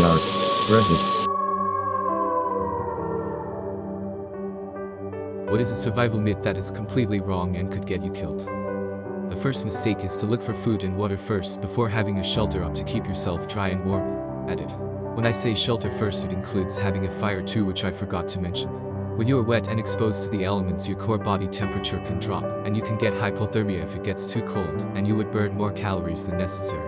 AskReddit. What is a survival myth that is completely wrong and could get you killed? The first mistake is to look for food and water first before having a shelter up to keep yourself dry and warm. Edit. When I say shelter first, it includes having a fire too, which I forgot to mention. When you are wet and exposed to the elements, your core body temperature can drop, and you can get hypothermia if it gets too cold, and you would burn more calories than necessary.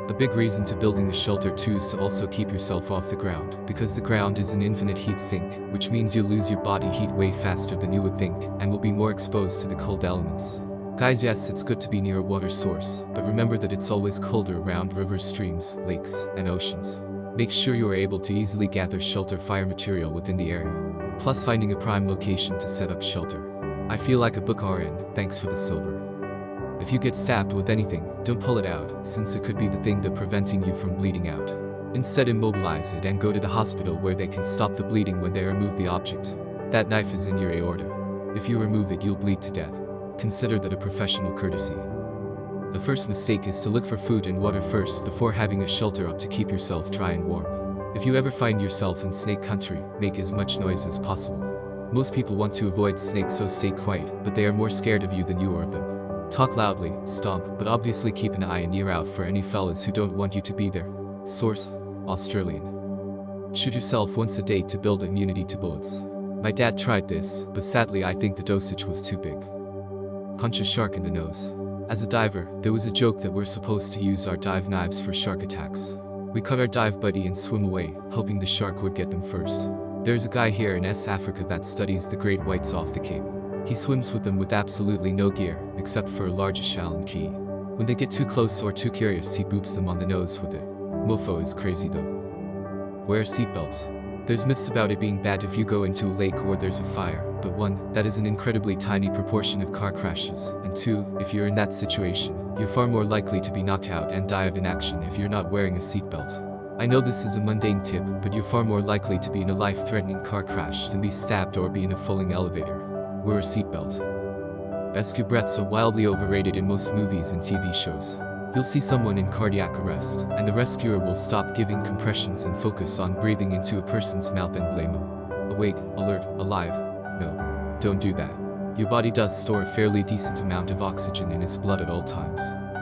A big reason to building the shelter too is to also keep yourself off the ground, because the ground is an infinite heat sink, which means you lose your body heat way faster than you would think, and will be more exposed to the cold elements. Guys, yes, it's good to be near a water source, but remember that it's always colder around rivers, streams, lakes, and oceans. Make sure you are able to easily gather shelter fire material within the area. Plus, finding a prime location to set up shelter. I feel like a book RN, thanks for the silver. If you get stabbed with anything, don't pull it out, since it could be the thing that's preventing you from bleeding out. Instead, immobilize it and go to the hospital where they can stop the bleeding when they remove the object. That knife is in your aorta. If you remove it, you'll bleed to death. Consider that a professional courtesy. The first mistake is to look for food and water first before having a shelter up to keep yourself dry and warm. If you ever find yourself in snake country, make as much noise as possible. Most people want to avoid snakes, so stay quiet, but they are more scared of you than you are of them. Talk loudly, stomp, but obviously keep an eye and ear out for any fellas who don't want you to be there. Source: Australian. Shoot yourself once a day to build immunity to bullets. My dad tried this, but sadly I think the dosage was too big. Punch a shark in the nose. As a diver, there was a joke that we're supposed to use our dive knives for shark attacks. We cut our dive buddy and swim away, hoping the shark would get them first. There's a guy here in Africa that studies the great whites off the Cape. He swims with them with absolutely no gear, except for a large shell and key. When they get too close or too curious, he boops them on the nose with it. Mofo is crazy though. Wear a seatbelt. There's myths about it being bad if you go into a lake or there's a fire, but 1, that is an incredibly tiny proportion of car crashes, and 2, if you're in that situation, you're far more likely to be knocked out and die of inaction if you're not wearing a seatbelt. I know this is a mundane tip, but you're far more likely to be in a life-threatening car crash than be stabbed or be in a falling elevator. Wear a seatbelt. Rescue breaths are wildly overrated in most movies and TV shows. You'll see someone in cardiac arrest, and the rescuer will stop giving compressions and focus on breathing into a person's mouth and blame them. Awake, alert, alive. No. Don't do that. Your body does store a fairly decent amount of oxygen in its blood at all times.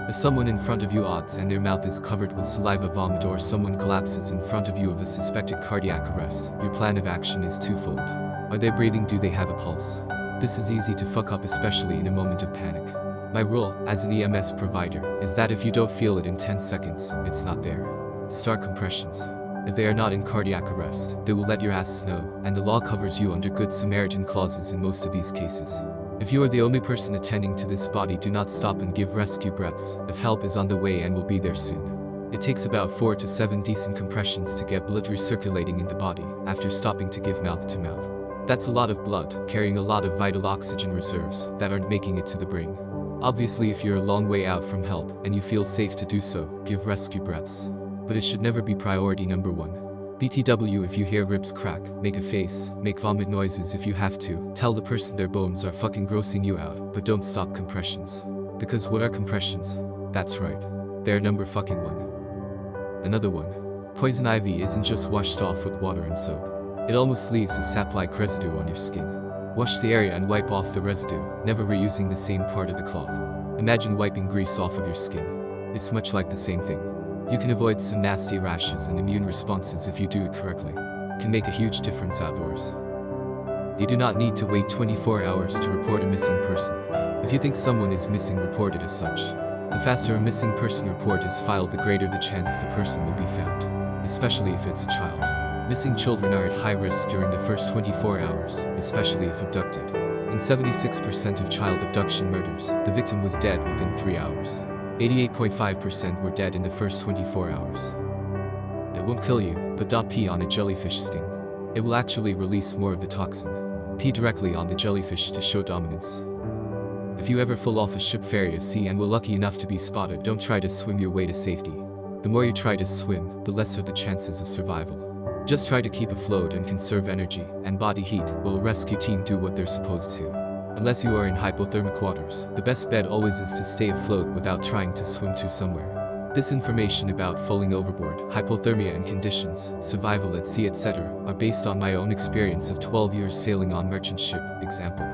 If someone in front of you odds and their mouth is covered with saliva vomit, or someone collapses in front of you of a suspected cardiac arrest, your plan of action is twofold. Are they breathing? Do they have a pulse? This is easy to fuck up, especially in a moment of panic. My rule, as an EMS provider, is that if you don't feel it in 10 seconds, it's not there. Start compressions. If they are not in cardiac arrest, they will let your ass know, and the law covers you under Good Samaritan clauses in most of these cases. If you are the only person attending to this body, do not stop and give rescue breaths, if help is on the way and will be there soon. It takes about 4 to 7 decent compressions to get blood recirculating in the body, after stopping to give mouth to mouth. That's a lot of blood, carrying a lot of vital oxygen reserves, that aren't making it to the brain. Obviously, if you're a long way out from help, and you feel safe to do so, give rescue breaths. But it should never be priority number 1. BTW, if you hear ribs crack, make a face, make vomit noises if you have to, tell the person their bones are fucking grossing you out, but don't stop compressions. Because what are compressions? That's right. They're number fucking 1. Another one. Poison ivy isn't just washed off with water and soap. It almost leaves a sap-like residue on your skin. Wash the area and wipe off the residue, never reusing the same part of the cloth. Imagine wiping grease off of your skin. It's much like the same thing. You can avoid some nasty rashes and immune responses if you do it correctly. It can make a huge difference outdoors. You do not need to wait 24 hours to report a missing person. If you think someone is missing, report it as such. The faster a missing person report is filed, the greater the chance the person will be found, especially if it's a child. Missing children are at high risk during the first 24 hours, especially if abducted. In 76% of child abduction murders, the victim was dead within 3 hours. 88.5% were dead in the first 24 hours. It won't kill you, but don't pee on a jellyfish sting. It will actually release more of the toxin. Pee directly on the jellyfish to show dominance. If you ever fall off a ship, ferry, or sea and were lucky enough to be spotted, don't try to swim your way to safety. The more you try to swim, the lesser the chances of survival. Just try to keep afloat and conserve energy and body heat while a rescue team do what they're supposed to. Unless you are in hypothermic waters, the best bet always is to stay afloat without trying to swim to somewhere. This information about falling overboard, hypothermia and conditions, survival at sea etc. are based on my own experience of 12 years sailing on merchant ship. Example.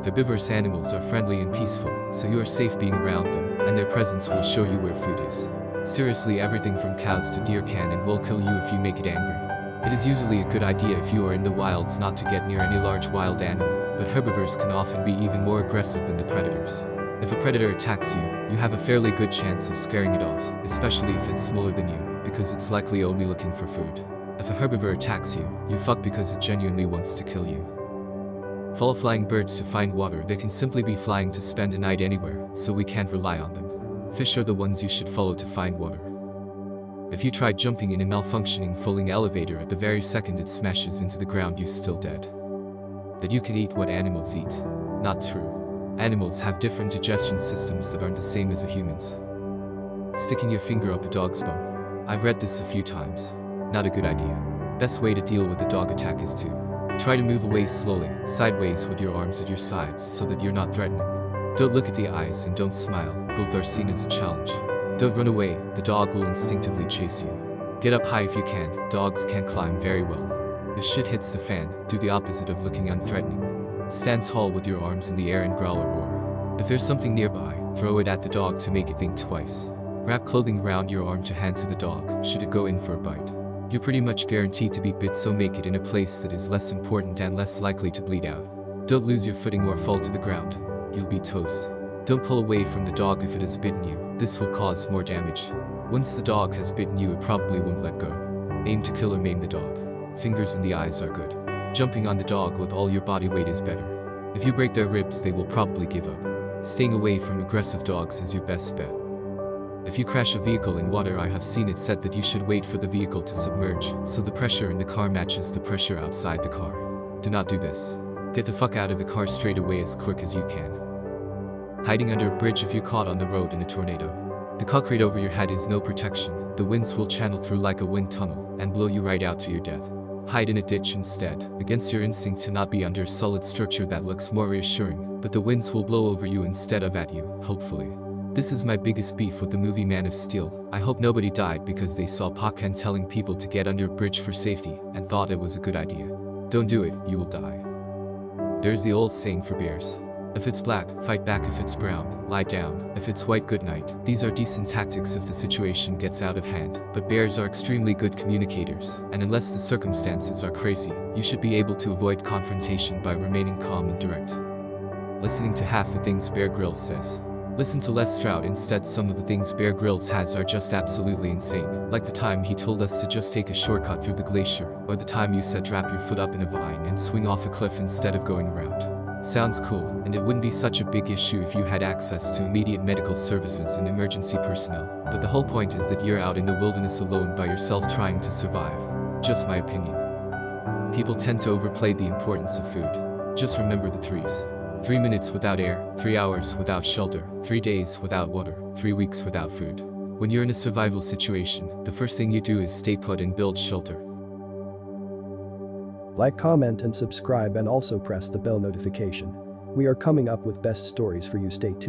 Herbivorous animals are friendly and peaceful, so you are safe being around them, and their presence will show you where food is. Seriously, everything from cows to deer can and will kill you if you make it angry. It is usually a good idea if you are in the wilds not to get near any large wild animal, but herbivores can often be even more aggressive than the predators. If a predator attacks you, you have a fairly good chance of scaring it off, especially if it's smaller than you, because it's likely only looking for food. If a herbivore attacks you, you fuck because it genuinely wants to kill you. Follow flying birds to find water. They can simply be flying to spend a night anywhere, so we can't rely on them. Fish are the ones you should follow to find water. If you try jumping in a malfunctioning falling elevator, at the very second it smashes into the ground, you're still dead. That you can eat what animals eat. Not true. Animals have different digestion systems that aren't the same as a human's. Sticking your finger up a dog's bum. I've read this a few times. Not a good idea. Best way to deal with a dog attack is to try to move away slowly, sideways with your arms at your sides so that you're not threatening. Don't look at the eyes and don't smile, both are seen as a challenge. Don't run away, the dog will instinctively chase you. Get up high if you can, dogs can climb very well. If shit hits the fan, do the opposite of looking unthreatening. Stand tall with your arms in the air and growl or roar. If there's something nearby, throw it at the dog to make it think twice. Wrap clothing around your arm to hand to the dog, should it go in for a bite. You're pretty much guaranteed to be bit, so make it in a place that is less important and less likely to bleed out. Don't lose your footing or fall to the ground. You'll be toast. Don't pull away from the dog if it has bitten you, this will cause more damage. Once the dog has bitten you, it probably won't let go. Aim to kill or maim the dog. Fingers in the eyes are good. Jumping on the dog with all your body weight is better. If you break their ribs, they will probably give up. Staying away from aggressive dogs is your best bet. If you crash a vehicle in water, I have seen it said that you should wait for the vehicle to submerge, so the pressure in the car matches the pressure outside the car. Do not do this. Get the fuck out of the car straight away as quick as you can. Hiding under a bridge if you're caught on the road in a tornado. The concrete over your head is no protection, the winds will channel through like a wind tunnel, and blow you right out to your death. Hide in a ditch instead, against your instinct to not be under a solid structure that looks more reassuring, but the winds will blow over you instead of at you, hopefully. This is my biggest beef with the movie Man of Steel. I hope nobody died because they saw Pac-Man telling people to get under a bridge for safety, and thought it was a good idea. Don't do it, you will die. There's the old saying for bears. If it's black, fight back. If it's brown, lie down. If it's white, good night. These are decent tactics if the situation gets out of hand, but bears are extremely good communicators, and unless the circumstances are crazy, you should be able to avoid confrontation by remaining calm and direct. Listening to half the things Bear Grylls says. Listen to Les Stroud instead. Some of the things Bear Grylls has are just absolutely insane, like the time he told us to just take a shortcut through the glacier, or the time you said wrap your foot up in a vine and swing off a cliff instead of going around. Sounds cool, and it wouldn't be such a big issue if you had access to immediate medical services and emergency personnel, but the whole point is that you're out in the wilderness alone by yourself trying to survive. Just my opinion. People tend to overplay the importance of food. Just remember the threes. 3 minutes without air, 3 hours without shelter, 3 days without water, 3 weeks without food. When you're in a survival situation, the first thing you do is stay put and build shelter. Like, comment and subscribe, and also press the bell notification. We are coming up with best stories for you. Stay tuned.